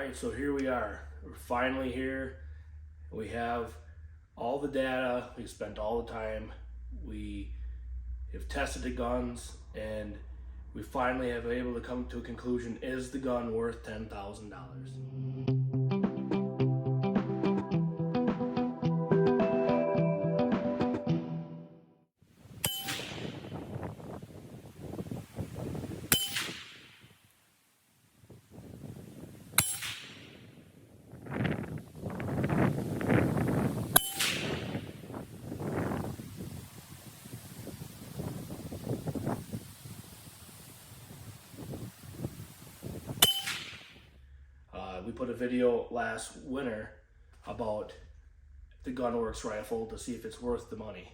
Alright, so here we are. We're finally here. We have all the data. We've spent all the time. We have tested the guns, and we finally have been able to come to a conclusion. Is the gun worth $10,000? We put a video last winter about the Gunworks rifle to see if it's worth the money,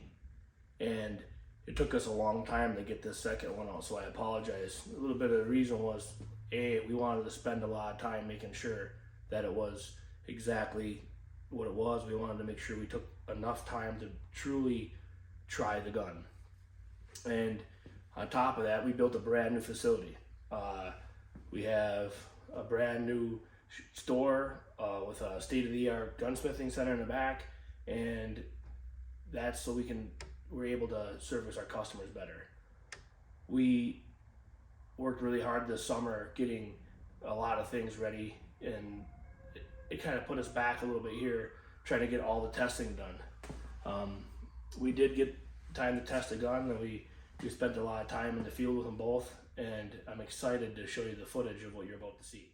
and it took us a long time to get this second one out, so I apologize. A little bit of the reason was, we wanted to spend a lot of time making sure that it was exactly what it was. We wanted to make sure we took enough time to truly try the gun. And on top of that, we built a brand new facility. We have a brand new store with a state-of-the-art gunsmithing center in the back, and that's so we're able to service our customers better. We worked really hard this summer getting a lot of things ready, and it kind of put us back a little bit here trying to get all the testing done. We did get time to test the gun, and we spent a lot of time in the field with them both, and I'm excited to show you the footage of what you're about to see.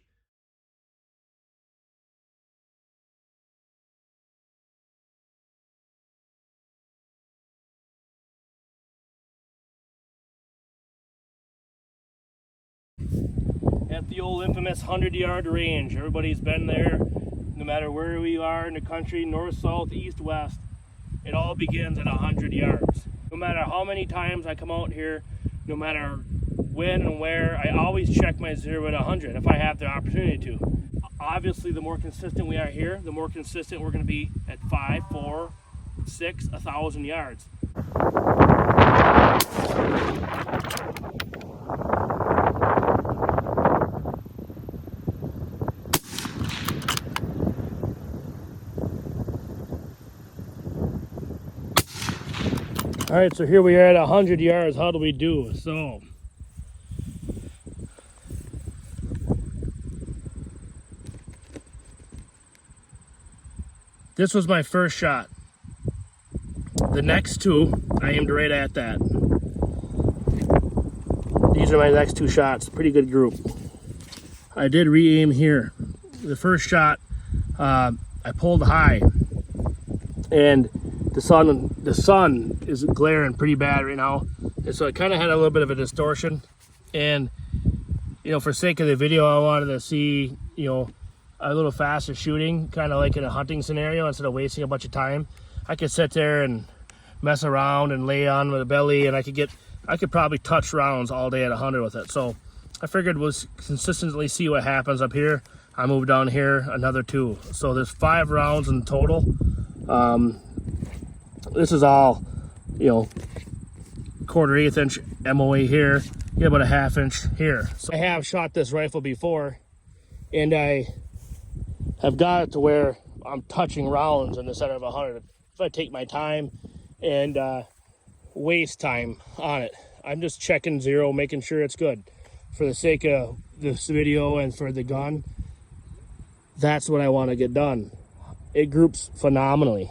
At the old infamous 100-yard range. Everybody's been there, no matter where we are in the country, north, south, east, west. It all begins at 100 yards. No matter how many times I come out here, no matter when and where, I always check my zero at 100 if I have the opportunity to. Obviously, the more consistent we are here, the more consistent we're going to be at 5, 4, 6, 1,000 yards. All right, so here we are at 100 yards. How do we do? So, this was my first shot. The next two, I aimed right at that. These are my next two shots. Pretty good group. I did re-aim here. The first shot, I pulled high, and the sun is glaring pretty bad right now, and so it kind of had a little bit of a distortion. And for sake of the video, I wanted to see a little faster shooting, kind of like in a hunting scenario, instead of wasting a bunch of time. I could sit there and mess around and lay on with the belly, and I could probably touch rounds all day at 100 with it. So I figured we'll consistently see what happens up here. I moved down here another 2, so there's 5 rounds in total. This is all, 1/4 inch MOA here, about a 1/2 inch here. So I have shot this rifle before, and I have got it to where I'm touching rounds in the center of 100. If I take my time and waste time on it, I'm just checking zero, making sure it's good. For the sake of this video and for the gun, that's what I want to get done. It groups phenomenally.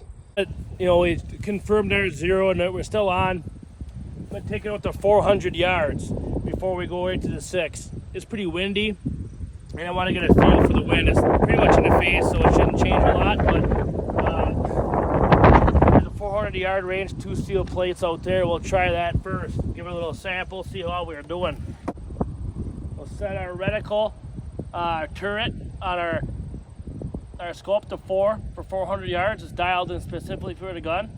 We confirmed our zero and that we're still on. I'm going to take it out to 400 yards before we go into the 6. It's pretty windy, and I want to get a feel for the wind. It's pretty much in the face, so it shouldn't change a lot, but there's a 400-yard range, 2 steel plates out there. We'll try that first. Give it a little sample, see how we're doing. We'll set our reticle turret on our scope to 4 for 400 yards. It's dialed in specifically for the gun.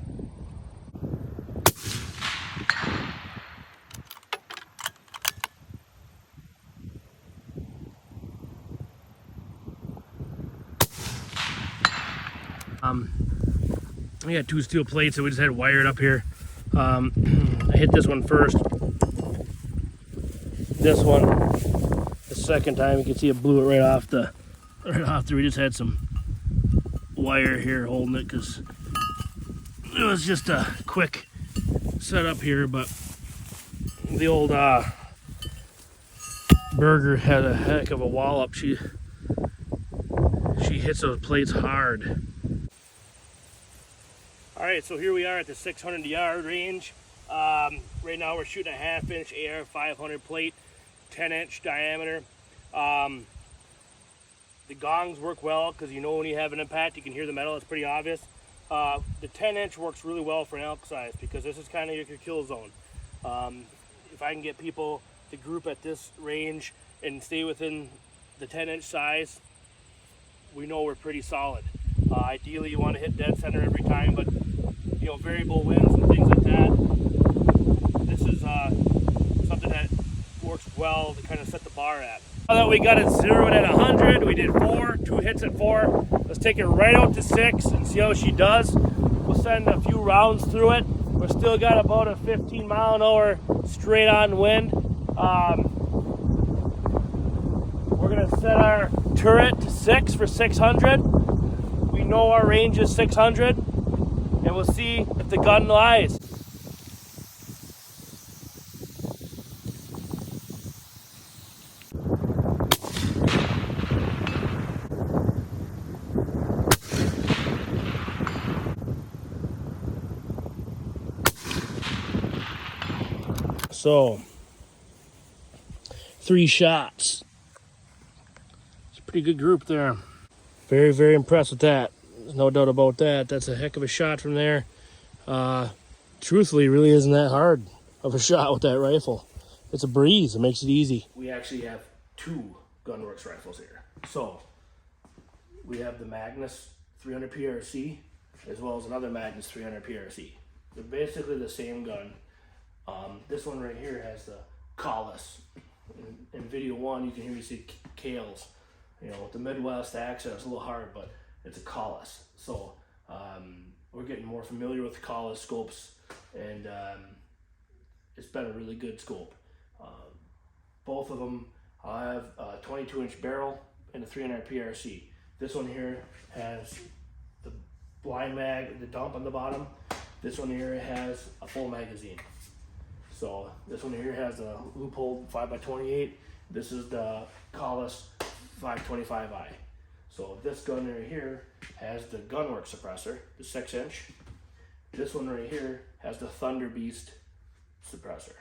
We got 2 steel plates that we just had wired up here. I hit this one first. This one, the second time, you can see it blew it right off the right after. We just had some wire here holding it because it was just a quick setup here, but the old Burger had a heck of a wallop. She hits those plates hard. All right, so here we are at the 600 yard range. Right now we're shooting a 1/2 inch AR 500 plate, 10-inch diameter. The gongs work well because you know when you have an impact, you can hear the metal. It's pretty obvious. The 10-inch works really well for an elk size because this is kind of your kill zone. If I can get people to group at this range and stay within the 10-inch size, we know we're pretty solid. Ideally, you want to hit dead center every time, but you know, variable winds and things like that. This is something that works well to kind of set the bar at. Now that we got it zeroed at 100, we did 2 hits at 4. Let's take it right out to 6 and see how she does. We'll send a few rounds through it. We're still got about a 15-mile-an-hour straight on wind. We're gonna set our turret to 6 for 600. We know our range is 600, and we'll see if the gun lies. So, 3 shots. It's a pretty good group there. Very, very impressed with that. There's no doubt about that. That's a heck of a shot from there. Truthfully, it really isn't that hard of a shot with that rifle. It's a breeze. It makes it easy. We actually have 2 Gunworks rifles here. So, we have the Magnus 300 PRC as well as another Magnus 300 PRC. They're basically the same gun. This one right here has the Collis. In video 1, you can hear me say Kales. You know, with the Midwest accent, it's a little hard, but it's a Collis. So we're getting more familiar with Collis scopes, and it's been a really good scope. Both of them have a 22-inch barrel and a 300 PRC. This one here has the blind mag, the dump on the bottom. This one here has a full magazine. So this one here has a loophole 5x28. This is the Collis 525i. So this gun right here has the Gunworks suppressor, the 6-inch. This one right here has the Thunder Beast suppressor.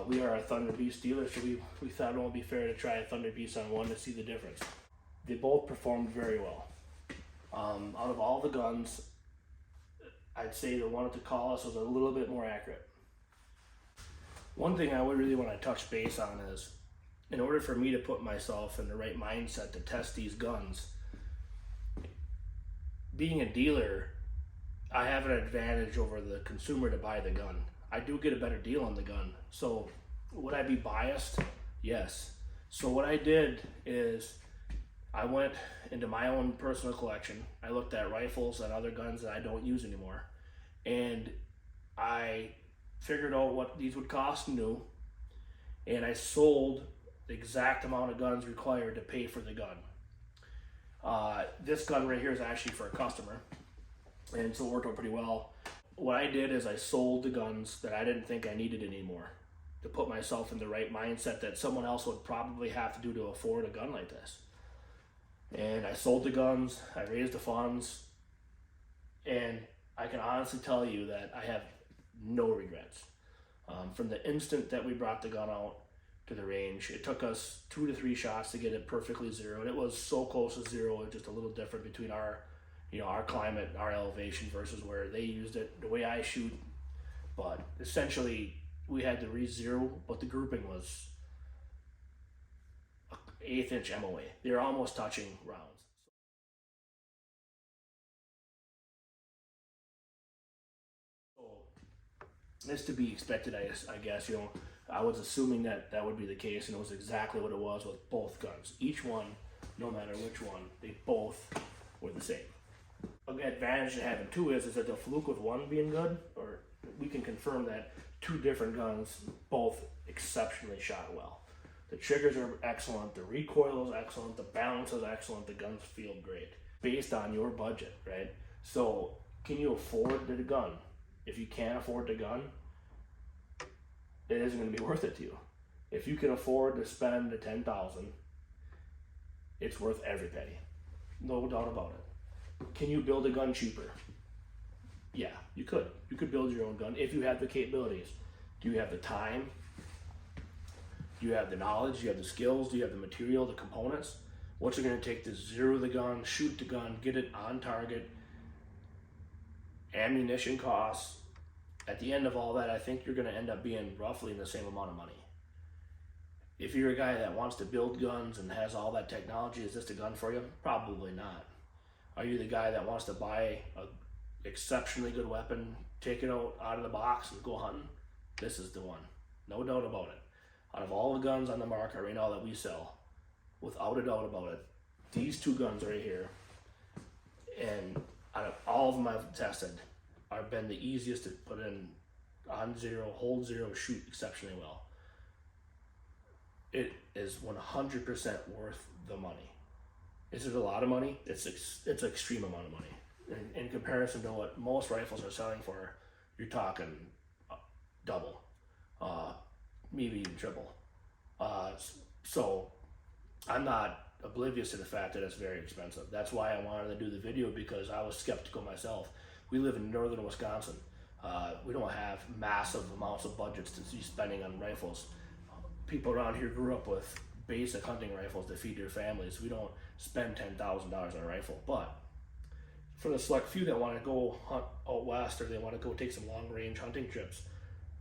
We are a Thunder Beast dealer, so we thought it would be fair to try a Thunder Beast on one to see the difference. They both performed very well. Out of all the guns, I'd say the one at the Collis was a little bit more accurate. One thing I would really want to touch base on is, in order for me to put myself in the right mindset to test these guns, being a dealer, I have an advantage over the consumer to buy the gun. I do get a better deal on the gun. So would I be biased? Yes. So what I did is I went into my own personal collection. I looked at rifles and other guns that I don't use anymore, and I figured out what these would cost new, and I sold the exact amount of guns required to pay for the gun. This gun right here is actually for a customer, and so it worked out pretty well. What I did is I sold the guns that I didn't think I needed anymore to put myself in the right mindset that someone else would probably have to do to afford a gun like this. And I sold the guns, I raised the funds, and I can honestly tell you that I have no regrets. From the instant that we brought the gun out to the range, it took us 2 to 3 shots to get it perfectly zero, and it was so close to zero, it's just a little different between our climate, our elevation versus where they used it, the way I shoot. But essentially, we had to re-zero, but the grouping was 1/8 inch MOA. They're almost touching rounds. It's to be expected, I guess. I was assuming that would be the case, and it was exactly what it was with both guns. Each one, no matter which one, they both were the same. An advantage to having 2 is that the fluke with one being good, or we can confirm that 2 different guns both exceptionally shot well. The triggers are excellent, the recoil is excellent, the balance is excellent, the guns feel great based on your budget, right? So can you afford the gun? If you can't afford the gun, it isn't going to be worth it to you. If you can afford to spend the $10,000, it's worth every penny, no doubt about it. Can you build a gun cheaper? Yeah, you could. You could build your own gun if you have the capabilities. Do you have the time? Do you have the knowledge? Do you have the skills? Do you have the material, the components? What's it going to take to zero the gun, shoot the gun, get it on target? Ammunition costs. At the end of all that, I think you're going to end up being roughly in the same amount of money. If you're a guy that wants to build guns and has all that technology, is this a gun for you? Probably not. Are you the guy that wants to buy a exceptionally good weapon, take it out of the box and go hunting? This is the one, no doubt about it. Out of all the guns on the market right now that we sell, without a doubt about it, these two guns right here, and out of all of them I've tested, have been the easiest to put in on zero, hold zero, shoot exceptionally well. It is 100% worth the money. Is it a lot of money? It's an extreme amount of money. In comparison to what most rifles are selling for, you're talking double, maybe even triple. So I'm not oblivious to the fact that it's very expensive. That's why I wanted to do the video, because I was skeptical myself. We live in northern Wisconsin. We don't have massive amounts of budgets to be spending on rifles. People around here grew up with basic hunting rifles to feed their families. We don't spend $10,000 on a rifle, but for the select few that want to go hunt out west, or they want to go take some long range hunting trips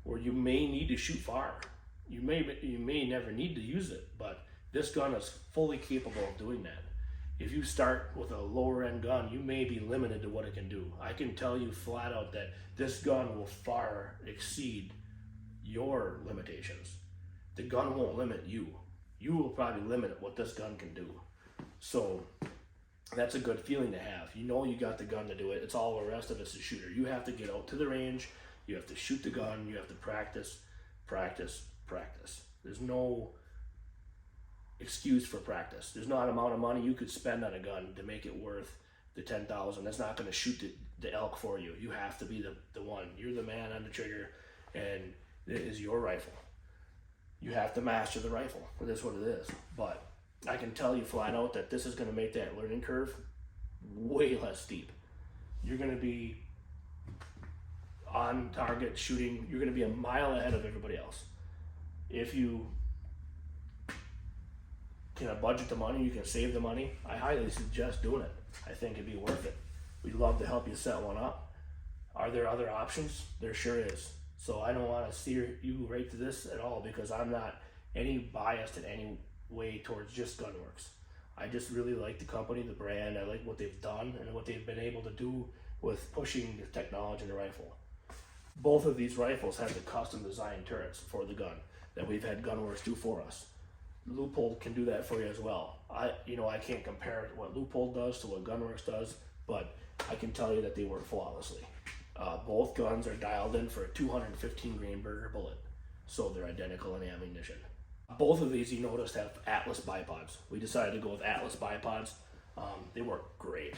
where you may need to shoot far, you may never need to use it, but this gun is fully capable of doing that. If you start with a lower end gun, you may be limited to what it can do. I can tell you flat out that this gun will far exceed your limitations. The gun won't limit you. You will probably limit what this gun can do. So that's a good feeling to have. You know you got the gun to do it. It's all the rest of it's a shooter. You have to get out to the range. You have to shoot the gun. You have to practice, practice, practice. There's no excuse for practice. There's not an amount of money you could spend on a gun to make it worth the $10,000. That's not going to shoot the elk for you. You have to be the one. You're the man on the trigger, and it is your rifle. You have to master the rifle. It is what it is. But I can tell you flat out that this is going to make that learning curve way less steep. You're going to be on target shooting. You're going to be a mile ahead of everybody else. If you can budget the money, you can save the money, I highly suggest doing it. I think it'd be worth it. We'd love to help you set one up. Are there other options? There sure is. So I don't want to steer you right to this at all, because I'm not any biased in any way towards just Gunworks. I just really like the company, the brand. I like what they've done and what they've been able to do with pushing the technology in the rifle. Both of these rifles have the custom designed turrets for the gun that we've had Gunworks do for us. Loophole can do that for you as well. I can't compare what Loophole does to what Gunworks does, but I can tell you that they work flawlessly. Both guns are dialed in for a 215 grain Berger bullet, so they're identical in ammunition. Both of these, you noticed, have Atlas bipods. We decided to go with Atlas bipods. They work great.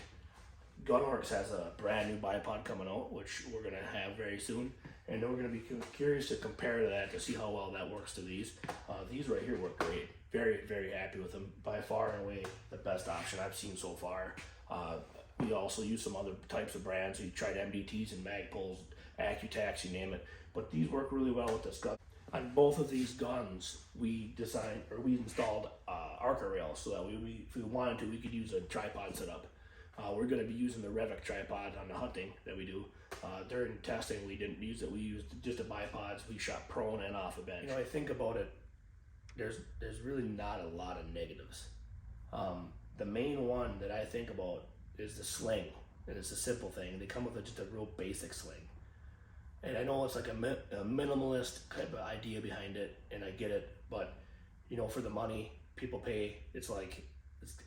Gunworks has a brand new bipod coming out, which we're going to have very soon, and then we're going to be curious to compare that to see how well that works to these. These right here work great. Very, very happy with them. By far and away the best option I've seen so far. We also use some other types of brands. We tried MDTs and Magpuls, Accutacs, you name it. But these work really well with this gun. On both of these guns, we installed Arca rails, so that if we wanted to, we could use a tripod setup. We're going to be using the Revic tripod on the hunting that we do. During testing, we didn't use it. We used just the bipods. We shot prone and off a bench. I think about it, there's really not a lot of negatives. The main one that I think about is the sling, and it's a simple thing. They come with just a real basic sling. And I know it's like a minimalist type of idea behind it, and I get it, but for the money people pay, it's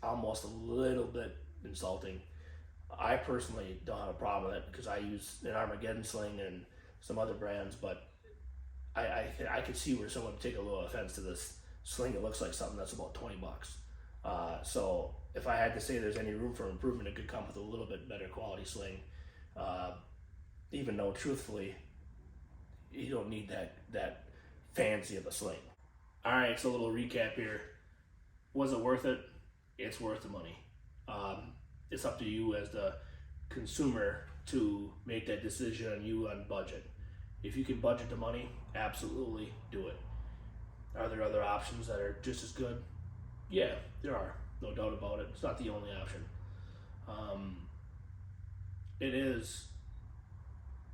almost a little bit insulting. I personally don't have a problem with it because I use an Armageddon sling and some other brands, but I could see where someone would take a little offense to this sling, it looks like something that's about 20 bucks. So if I had to say there's any room for improvement, it could come with a little bit better quality sling. Even though truthfully, you don't need that fancy of a sling. All right, so a little recap here. Was it worth it? It's worth the money. It's up to you as the consumer to make that decision on you on budget. If you can budget the money, absolutely do it. Are there other options that are just as good? Yeah, there are. No doubt about it. It's not the only option. It is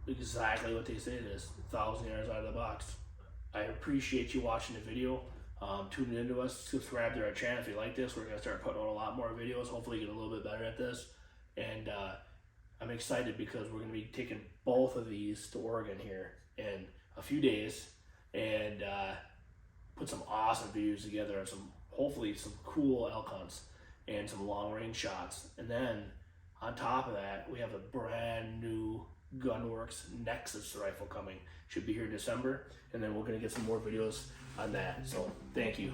exactly what they say it is. 1,000 yards out of the box. I appreciate you watching the video, tuning into us. Subscribe to our channel if you like this. We're going to start putting out a lot more videos, hopefully get a little bit better at this. And I'm excited because we're going to be taking both of these to Oregon here in a few days and put some awesome videos together and hopefully some cool elk hunts and some long range shots. And then on top of that, we have a brand new Gunworks Nexus rifle coming. Should be here in December, and then we're going to get some more videos on that. So thank you.